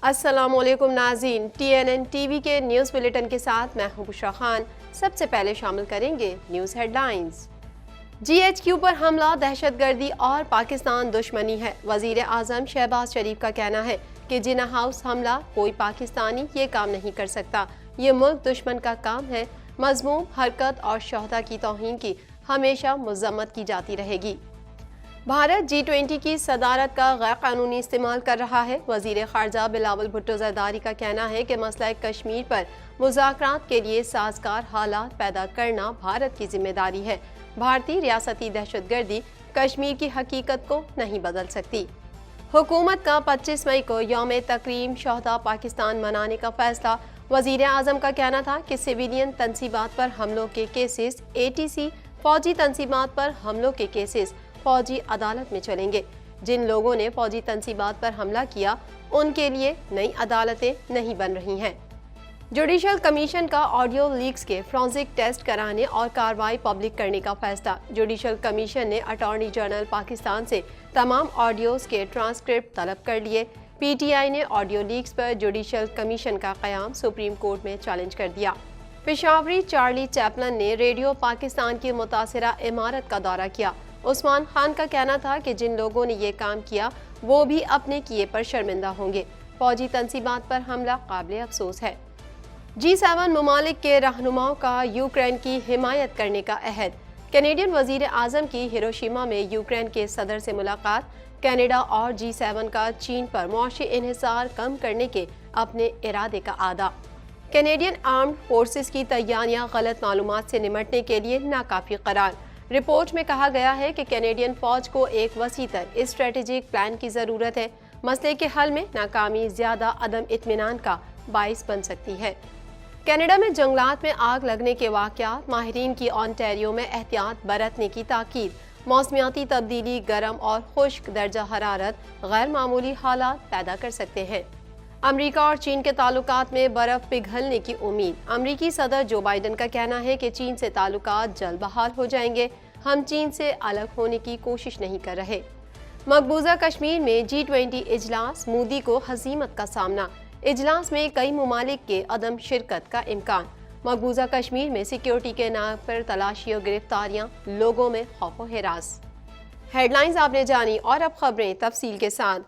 السلام علیکم ناظرین، TNN ٹی وی کے نیوز بلیٹن کے ساتھ میں ہوں بشرا خان۔ سب سے پہلے شامل کریں گے نیوز ہیڈ لائنز۔ GHQ پر حملہ دہشت گردی اور پاکستان دشمنی ہے۔ وزیر اعظم شہباز شریف کا کہنا ہے کہ جناح ہاؤس حملہ کوئی پاکستانی یہ کام نہیں کر سکتا، یہ ملک دشمن کا کام ہے۔ مذموم حرکت اور شہداء کی توہین کی ہمیشہ مذمت کی جاتی رہے گی۔ بھارت G20 کی صدارت کا غیر قانونی استعمال کر رہا ہے۔ وزیر خارجہ بلاول بھٹو زرداری کا کہنا ہے کہ مسئلہ کشمیر پر مذاکرات کے لیے سازگار حالات پیدا کرنا بھارت کی ذمہ داری ہے۔ بھارتی ریاستی دہشت گردی کشمیر کی حقیقت کو نہیں بدل سکتی۔ حکومت کا 25 مئی کو یوم تکریم شہداء پاکستان منانے کا فیصلہ۔ وزیر اعظم کا کہنا تھا کہ سویلین تنصیبات پر حملوں کے کیسز ATC، فوجی تنصیبات پر حملوں کے کیسز فوجی عدالت میں چلیں گے۔ جن لوگوں نے فوجی تنصیبات پر حملہ کیا ان کے لیے نئی عدالتیں نہیں بن رہی ہیں۔ جوڈیشل کمیشن کا آڈیو لیکس کے فورینسک ٹیسٹ کرانے اور کارروائی پبلک کرنے کا فیصلہ۔ جوڈیشل کمیشن نے اٹارنی جنرل پاکستان سے تمام آڈیوز کے ٹرانسکرپٹ طلب کر لیے۔ PTI نے آڈیو لیکس پر جوڈیشل کمیشن کا قیام سپریم کورٹ میں چیلنج کر دیا۔ پشاوری چارلی چیپلن نے ریڈیو پاکستان کی متاثرہ عمارت کا دورہ کیا۔ عثمان خان کا کہنا تھا کہ جن لوگوں نے یہ کام کیا وہ بھی اپنے کیے پر شرمندہ ہوں گے۔ فوجی تنصیبات پر حملہ قابل افسوس ہے۔ G7 ممالک کے رہنماؤں کا یوکرین کی حمایت کرنے کا عہد۔ کینیڈین وزیر اعظم کی ہیروشیما میں یوکرین کے صدر سے ملاقات۔ کینیڈا اور G7 کا چین پر معاشی انحصار کم کرنے کے اپنے ارادے کا اعادہ۔ کینیڈین آرمڈ فورسز کی تیاریاں غلط معلومات سے نمٹنے کے لیے ناکافی قرار۔ رپورٹ میں کہا گیا ہے کہ کینیڈین فوج کو ایک وسیع تر اسٹریٹجک پلان کی ضرورت ہے۔ مسئلے کے حل میں ناکامی زیادہ عدم اطمینان کا باعث بن سکتی ہے۔ کینیڈا میں جنگلات میں آگ لگنے کے واقعات، ماہرین کی اونٹیریو میں احتیاط برتنے کی تاکید۔ موسمیاتی تبدیلی، گرم اور خشک درجہ حرارت غیر معمولی حالات پیدا کر سکتے ہیں۔ امریکہ اور چین کے تعلقات میں برف پگھلنے کی امید۔ امریکی صدر جو بائیڈن کا کہنا ہے کہ چین سے تعلقات جلد بحال ہو جائیں گے۔ ہم چین سے الگ ہونے کی کوشش نہیں کر رہے۔ مقبوضہ کشمیر میں G20 اجلاس، مودی کو ہزیمت کا سامنا۔ اجلاس میں کئی ممالک کے عدم شرکت کا امکان۔ مقبوضہ کشمیر میں سیکیورٹی کے نام پر تلاشی اور گرفتاریاں، لوگوں میں خوف و ہراس۔ ہیڈ لائنز آپ نے جانی اور اب خبریں تفصیل کے ساتھ۔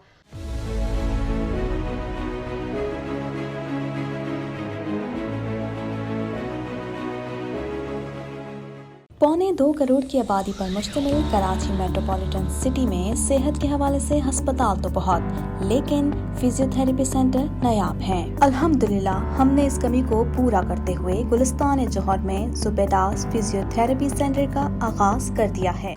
1.25 کروڑ کی آبادی پر مشتمل کراچی میٹروپولیٹن سٹی میں صحت کے حوالے سے ہسپتال تو بہت، لیکن فزیوتھراپی سینٹر نایاب ہیں۔ الحمدللہ ہم نے اس کمی کو پورا کرتے ہوئے گلستان جوہر میں زبیداس فزیوتھراپی سینٹر کا آغاز کر دیا ہے۔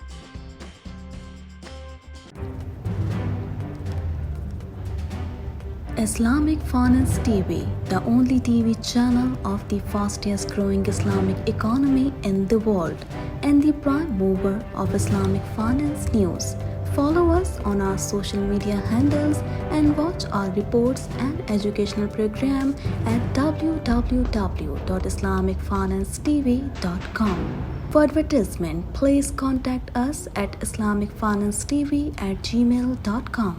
Islamic Finance TV, the only TV channel of the fastest growing Islamic economy in the world and the prime mover of Islamic finance news. Follow us on our social media handles and watch our reports and educational program at www.islamicfinancetv.com. For advertisement, please contact us at islamicfinancetv@gmail.com.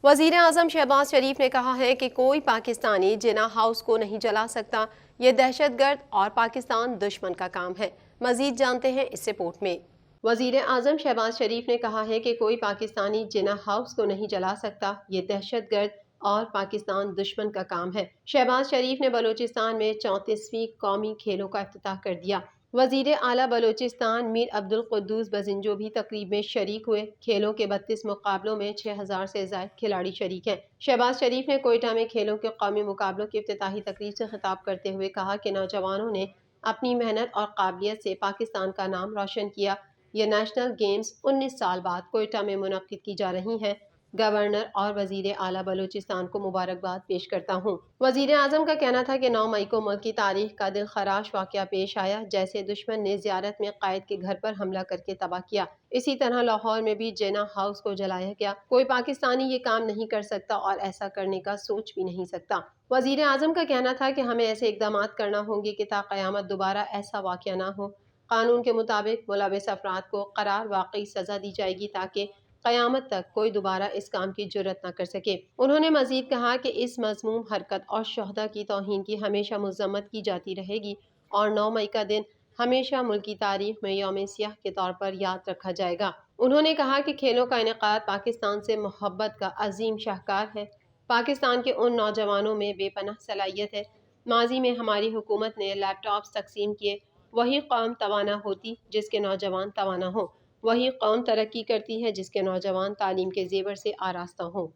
وزیر اعظم شہباز شریف نے کہا ہے کہ کوئی پاکستانی جناح house کو نہیں جلا سکتا، یہ دہشت گرد اور پاکستان دشمن کا کام ہے۔ مزید جانتے ہیں اس رپورٹ میں۔ وزیر اعظم شہباز شریف نے کہا ہے کہ کوئی پاکستانی جناح ہاؤس کو نہیں جلا سکتا، یہ دہشت گرد اور پاکستان دشمن کا کام ہے۔ شہباز شریف نے بلوچستان میں 34ویں قومی کھیلوں کا افتتاح کر دیا۔ وزیر اعلیٰ بلوچستان میر عبدالقدوس بزنجو بھی تقریب میں شریک ہوئے۔ کھیلوں کے 32 مقابلوں میں 6000 سے زائد کھلاڑی شریک ہیں۔ شہباز شریف نے کوئٹہ میں کھیلوں کے قومی مقابلوں کی افتتاحی تقریب سے خطاب کرتے ہوئے کہا کہ نوجوانوں نے اپنی محنت اور قابلیت سے پاکستان کا نام روشن کیا۔ یہ نیشنل گیمز 19 سال بعد کوئٹہ میں منعقد کی جا رہی ہیں۔ گورنر اور وزیر اعلیٰ بلوچستان کو مبارکباد پیش کرتا ہوں۔ وزیر اعظم کا کہنا تھا کہ 9 مئی کو ملک کی تاریخ کا دلخراش واقعہ پیش آیا، جیسے دشمن نے زیارت میں قائد کے گھر پر حملہ کر کے تباہ کیا، اسی طرح لاہور میں بھی جناح ہاؤس کو جلایا گیا۔ کوئی پاکستانی یہ کام نہیں کر سکتا اور ایسا کرنے کا سوچ بھی نہیں سکتا۔ وزیر اعظم کا کہنا تھا کہ ہمیں ایسے اقدامات کرنا ہوں گے کہ تا قیامت دوبارہ ایسا واقعہ نہ ہو۔ قانون کے مطابق ملوث افراد کو قرار واقعی سزا دی جائے گی تاکہ قیامت تک کوئی دوبارہ اس کام کی جرات نہ کر سکے۔ انہوں نے مزید کہا کہ اس مذموم حرکت اور شہداء کی توہین کی ہمیشہ مذمت کی جاتی رہے گی اور 9 مئی کا دن ہمیشہ ملکی تاریخ میں یوم سیاہ کے طور پر یاد رکھا جائے گا۔ انہوں نے کہا کہ کھیلوں کا انعقاد پاکستان سے محبت کا عظیم شاہکار ہے۔ پاکستان کے ان نوجوانوں میں بے پناہ صلاحیت ہے۔ ماضی میں ہماری حکومت نے لیپ ٹاپس تقسیم کیے، وہی قوم توانا ہوتی جس کے نوجوان توانا ہوں، وہی قوم ترقی کرتی ہے جس کے نوجوان تعلیم کے زیور سے آراستہ ہوں۔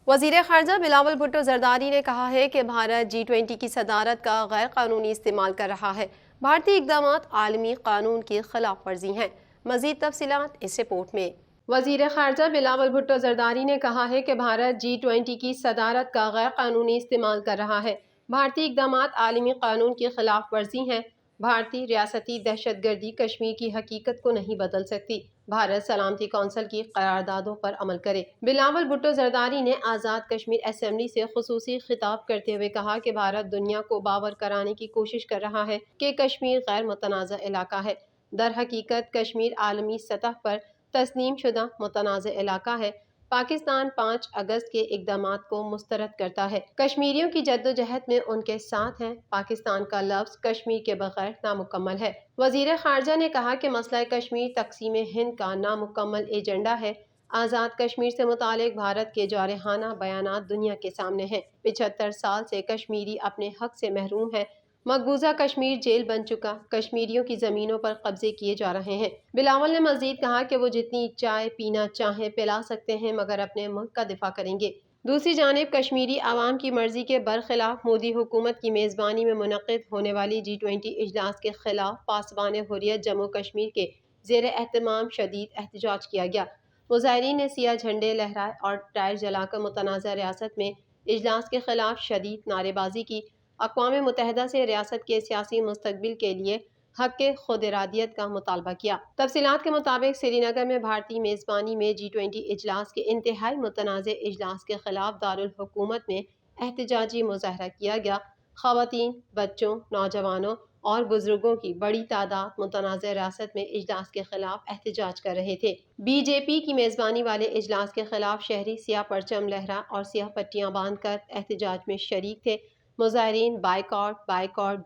وزیر خارجہ بلاول بھٹو زرداری نے کہا ہے کہ بھارت G20 کی صدارت کا غیر قانونی استعمال کر رہا ہے۔ بھارتی اقدامات عالمی قانون کی خلاف ورزی ہیں۔ مزید تفصیلات اس رپورٹ میں۔ وزیر خارجہ بلاول بھٹو زرداری نے کہا ہے کہ بھارت G20 کی صدارت کا غیر قانونی استعمال کر رہا ہے۔ بھارتی اقدامات عالمی قانون کی خلاف ورزی ہیں۔ بھارتی ریاستی دہشت گردی کشمیر کی حقیقت کو نہیں بدل سکتی۔ بھارت سلامتی کونسل کی قراردادوں پر عمل کرے۔ بلاول بھٹو زرداری نے آزاد کشمیر اسمبلی سے خصوصی خطاب کرتے ہوئے کہا کہ بھارت دنیا کو باور کرانے کی کوشش کر رہا ہے کہ کشمیر غیر متنازع علاقہ ہے۔ در حقیقت کشمیر عالمی سطح پر تسلیم شدہ متنازع علاقہ ہے۔ پاکستان 5 اگست کے اقدامات کو مسترد کرتا ہے۔ کشمیریوں کی جدوجہد میں ان کے ساتھ ہیں۔ پاکستان کا لفظ کشمیر کے بغیر نامکمل ہے۔ وزیر خارجہ نے کہا کہ مسئلہ کشمیر تقسیم ہند کا نامکمل ایجنڈا ہے۔ آزاد کشمیر سے متعلق بھارت کے جارحانہ بیانات دنیا کے سامنے ہیں۔ 75 سال سے کشمیری اپنے حق سے محروم ہیں۔ مقبوضہ کشمیر جیل بن چکا، کشمیریوں کی زمینوں پر قبضے کیے جا رہے ہیں۔ بلاول نے مزید کہا کہ وہ جتنی چائے پینا چاہیں پلا سکتے ہیں مگر اپنے ملک کا دفاع کریں گے۔ دوسری جانب کشمیری عوام کی مرضی کے برخلاف مودی حکومت کی میزبانی میں منعقد ہونے والی G20 اجلاس کے خلاف پاسبان حریت جموں کشمیر کے زیر اہتمام شدید احتجاج کیا گیا۔ مظاہرین نے سیاہ جھنڈے لہرائے اور ٹائر جلا کر متنازع ریاست میں اجلاس کے خلاف شدید نعرے بازی کی۔ اقوام متحدہ سے ریاست کے سیاسی مستقبل کے لیے حق خود ارادیت کا مطالبہ کیا۔ تفصیلات کے مطابق سری نگر میں بھارتی میزبانی میں G20 اجلاس کے انتہائی متنازع اجلاس کے خلاف دارالحکومت میں احتجاجی مظاہرہ کیا گیا۔ خواتین، بچوں، نوجوانوں اور بزرگوں کی بڑی تعداد متنازع ریاست میں اجلاس کے خلاف احتجاج کر رہے تھے۔ BJP کی میزبانی والے اجلاس کے خلاف شہری سیاہ پرچم لہرا اور سیاہ پٹیاں باندھ کر احتجاج میں شریک تھے۔ مظاہرین بائیکاٹ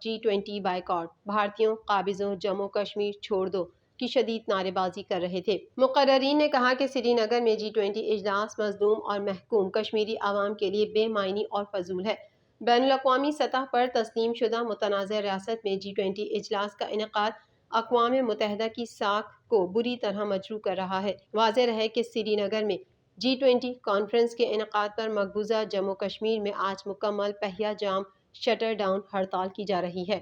G20 بائیکاٹ، بھارتیوں قابضوں جموں کشمیر چھوڑ دو کی شدید نعرے بازی کر رہے تھے۔ مقررین نے کہا کہ سری نگر میں G20 اجلاس مظلوم اور محکوم کشمیری عوام کے لیے بے معنی اور فضول ہے۔ بین الاقوامی سطح پر تسلیم شدہ متنازع ریاست میں G20 اجلاس کا انعقاد اقوام متحدہ کی ساکھ کو بری طرح مجروح کر رہا ہے۔ واضح رہے کہ سری نگر میں G20 کانفرنس کے انعقاد پر مقبوضہ جموں کشمیر میں آج مکمل پہیہ جام شٹر ڈاؤن ہڑتال کی جا رہی ہے۔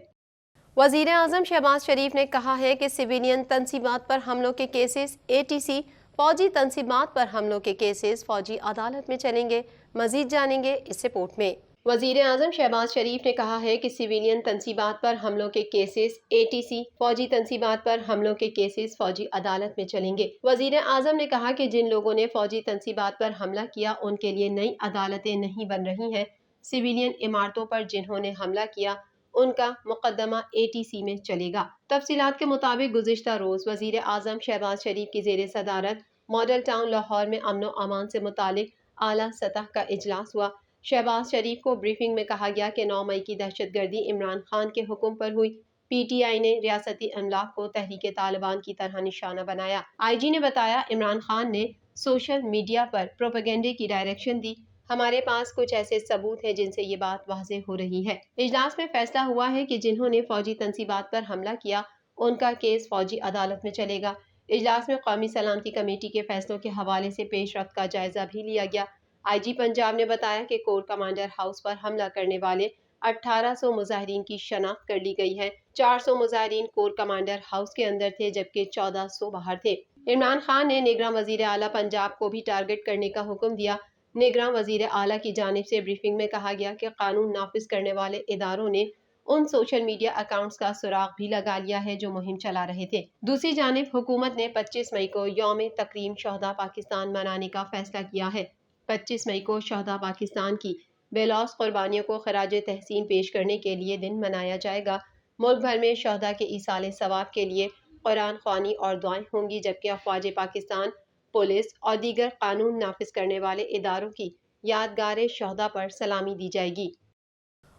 وزیر اعظم شہباز شریف نے کہا ہے کہ سویلین تنصیبات پر حملوں کے کیسز ATC، فوجی تنصیبات پر حملوں کے کیسز فوجی عدالت میں چلیں گے۔ مزید جانیں گے اس رپورٹ میں۔ وزیر اعظم شہباز شریف نے کہا ہے کہ سویلین تنصیبات پر حملوں کے کیسز ATC، فوجی تنصیبات پر حملوں کے کیسز فوجی عدالت میں چلیں گے۔ وزیر اعظم نے کہا کہ جن لوگوں نے فوجی تنصیبات پر حملہ کیا ان کے لیے نئی عدالتیں نہیں بن رہی ہیں۔ سویلین عمارتوں پر جنہوں نے حملہ کیا ان کا مقدمہ ATC میں چلے گا۔ تفصیلات کے مطابق گزشتہ روز وزیر اعظم شہباز شریف کی زیر صدارت ماڈل ٹاؤن لاہور میں امن و امان سے متعلق اعلیٰ سطح کا اجلاس ہوا۔ شہباز شریف کو بریفنگ میں کہا گیا کہ 9 مئی کی دہشت گردی عمران خان کے حکم پر ہوئی۔ PTI نے ریاستی املاک کو تحریک طالبان کی طرح نشانہ بنایا۔ IG نے بتایا عمران خان نے سوشل میڈیا پر پروپیگنڈے کی ڈائریکشن دی۔ ہمارے پاس کچھ ایسے ثبوت ہیں جن سے یہ بات واضح ہو رہی ہے۔ اجلاس میں فیصلہ ہوا ہے کہ جنہوں نے فوجی تنصیبات پر حملہ کیا ان کا کیس فوجی عدالت میں چلے گا۔ اجلاس میں قومی سلامتی کمیٹی کے فیصلوں کے حوالے سے پیش رفت کا جائزہ بھی لیا گیا۔ IG پنجاب نے بتایا کہ کور کمانڈر ہاؤس پر حملہ کرنے والے 1800 مظاہرین کی شناخت کر لی گئی ہے۔ 400 مظاہرین کور کمانڈر ہاؤس کے اندر تھے جبکہ 1400 باہر تھے۔ عمران خان نے نگراں وزیر اعلیٰ پنجاب کو بھی ٹارگٹ کرنے کا حکم دیا۔ نگراں وزیر اعلیٰ کی جانب سے بریفنگ میں کہا گیا کہ قانون نافذ کرنے والے اداروں نے ان سوشل میڈیا اکاؤنٹس کا سراغ بھی لگا لیا ہے جو مہم چلا رہے تھے۔ دوسری جانب حکومت نے 25 مئی کو یوم تکریم شہداء پاکستان منانے کا فیصلہ کیا ہے۔ 25 مئی کو شہداء پاکستان کی بے لوث قربانیوں کو خراج تحسین پیش کرنے کے لیے دن منایا جائے گا۔ ملک بھر میں شہداء کے ایصال ثواب کے لیے قرآن خوانی اور دعائیں ہوں گی، جبکہ افواج پاکستان، پولیس اور دیگر قانون نافذ کرنے والے اداروں کی یادگار شہداء پر سلامی دی جائے گی۔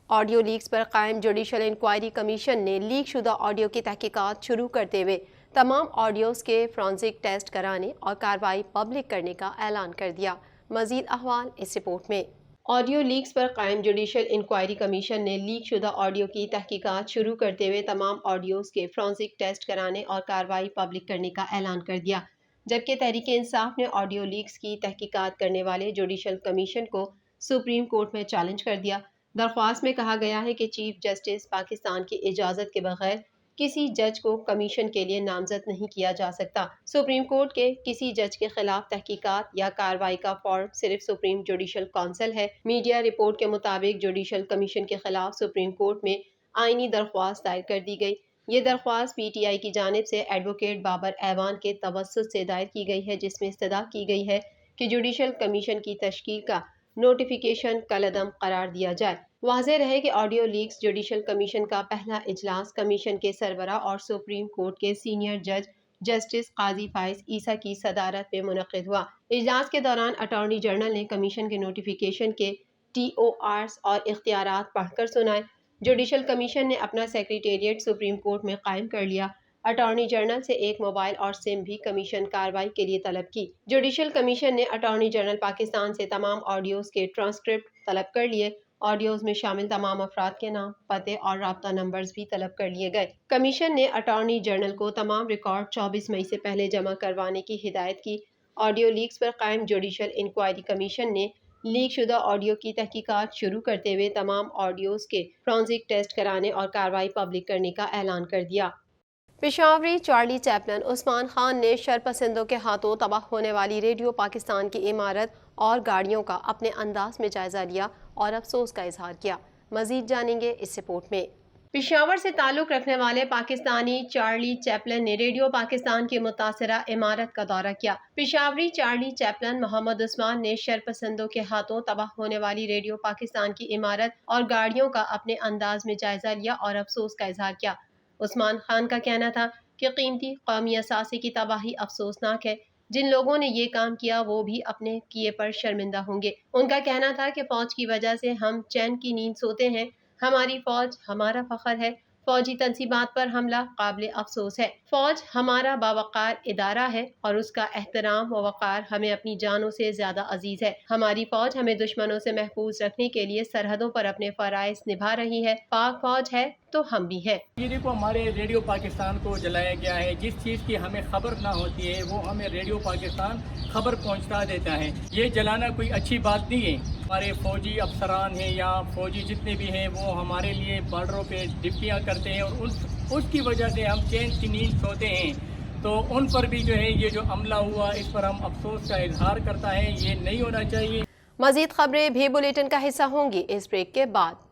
آڈیو لیکس پر قائم جوڈیشل انکوائری کمیشن نے لیک شدہ آڈیو کی تحقیقات شروع کرتے ہوئے تمام آڈیوز کے فرانزک ٹیسٹ کرانے اور کارروائی پبلک کرنے کا اعلان کر دیا۔ مزید احوال اس رپورٹ میں۔ آڈیو لیکس پر قائم جوڈیشل انکوائری کمیشن نے لیک شدہ آڈیو کی تحقیقات شروع کرتے ہوئے تمام آڈیوز کے فرانزک ٹیسٹ کرانے اور کارروائی پبلک کرنے کا اعلان کر دیا، جبکہ تحریک انصاف نے آڈیو لیکس کی تحقیقات کرنے والے جوڈیشل کمیشن کو سپریم کورٹ میں چیلنج کر دیا۔ درخواست میں کہا گیا ہے کہ چیف جسٹس پاکستان کی اجازت کے بغیر کسی جج کو کمیشن کے لیے نامزد نہیں کیا جا سکتا۔ سپریم کورٹ کے کسی جج کے خلاف تحقیقات یا کارروائی کا فارم صرف سپریم جوڈیشل کونسل ہے۔ میڈیا رپورٹ کے مطابق جوڈیشل کمیشن کے خلاف سپریم کورٹ میں آئینی درخواست دائر کر دی گئی۔ یہ درخواست پی ٹی آئی کی جانب سے ایڈوکیٹ بابر ایوان کے توسط سے دائر کی گئی ہے، جس میں استدعا کی گئی ہے کہ جوڈیشل کمیشن کی تشکیل کا نوٹیفیکیشن کالعدم قرار دیا جائے۔ واضح رہے کہ آڈیو لیکس جوڈیشل کمیشن کا پہلا اجلاس کمیشن کے سربراہ اور سپریم کورٹ کے سینئر جج جسٹس قاضی فائز عیسیٰ کی صدارت میں منعقد ہوا۔ اجلاس کے دوران اٹارنی جنرل نے کمیشن کے نوٹیفیکیشن کے ٹی او آرز اور اختیارات پڑھ کر سنائے۔ جوڈیشل کمیشن نے اپنا سیکریٹریٹ سپریم کورٹ میں قائم کر لیا۔ اٹارنی جنرل سے ایک موبائل اور سم بھی کمیشن کارروائی کے لیے طلب کی۔ جوڈیشل کمیشن نے اٹارنی جنرل پاکستان سے تمام آڈیوز کے ٹرانسکرپٹ طلب کر لیے۔ آڈیوز میں شامل تمام افراد کے نام، پتے اور رابطہ نمبرز بھی طلب کر لیے گئے۔ کمیشن نے اٹارنی جنرل کو تمام ریکارڈ 24 مئی سے پہلے جمع کروانے کی ہدایت کی۔ آڈیو لیکس پر قائم جوڈیشل انکوائری کمیشن نے لیک شدہ آڈیو کی تحقیقات شروع کرتے ہوئے تمام آڈیوز کے فرانزک ٹیسٹ کرانے اور کارروائی پبلک کرنے کا اعلان کر دیا۔ پشاوری چارلی چیپلن عثمان خان نے شرپسندوں کے ہاتھوں تباہ ہونے والی ریڈیو پاکستان کی عمارت اور گاڑیوں کا اپنے انداز میں جائزہ لیا اور افسوس کا اظہار کیا۔ مزید جانیں گے اس رپورٹ میں۔ پشاور سے تعلق رکھنے والے پاکستانی چارلی چیپلن نے ریڈیو پاکستان کی متاثرہ عمارت کا دورہ کیا۔ پشاوری چارلی چیپلن محمد عثمان نے شرپسندوں کے ہاتھوں تباہ ہونے والی ریڈیو پاکستان کی عمارت اور گاڑیوں کا اپنے انداز میں جائزہ لیا اور افسوس کا اظہار کیا۔ عثمان خان کا کہنا تھا کہ قیمتی قومی اثاثے کی تباہی افسوسناک ہے۔ جن لوگوں نے یہ کام کیا وہ بھی اپنے کیے پر شرمندہ ہوں گے۔ ان کا کہنا تھا کہ فوج کی وجہ سے ہم چین کی نیند سوتے ہیں۔ ہماری فوج ہمارا فخر ہے۔ فوجی تنصیبات پر حملہ قابل افسوس ہے۔ فوج ہمارا باوقار ادارہ ہے اور اس کا احترام و وقار ہمیں اپنی جانوں سے زیادہ عزیز ہے۔ ہماری فوج ہمیں دشمنوں سے محفوظ رکھنے کے لیے سرحدوں پر اپنے فرائض نبھا رہی ہے۔ پاک فوج ہے تو ہم بھی ہیں۔ یہ دیکھو ہمارے ریڈیو پاکستان کو جلایا گیا ہے۔ جس چیز کی ہمیں خبر نہ ہوتی ہے وہ ہمیں ریڈیو پاکستان خبر پہنچا دیتا ہے۔ یہ جلانا کوئی اچھی بات نہیں ہے۔ ہمارے فوجی افسران ہیں یا فوجی جتنے بھی ہیں وہ ہمارے لیے بارڈروں پہ ڈپٹیاں کرتے ہیں اور اس کی وجہ سے ہم چین کی نیند سوتے ہیں۔ تو ان پر بھی جو ہے یہ جو عملہ ہوا اس پر ہم افسوس کا اظہار کرتا ہے، یہ نہیں ہونا چاہیے۔ مزید خبریں بھی بلیٹن کا حصہ ہوں گی اس بریک کے بعد۔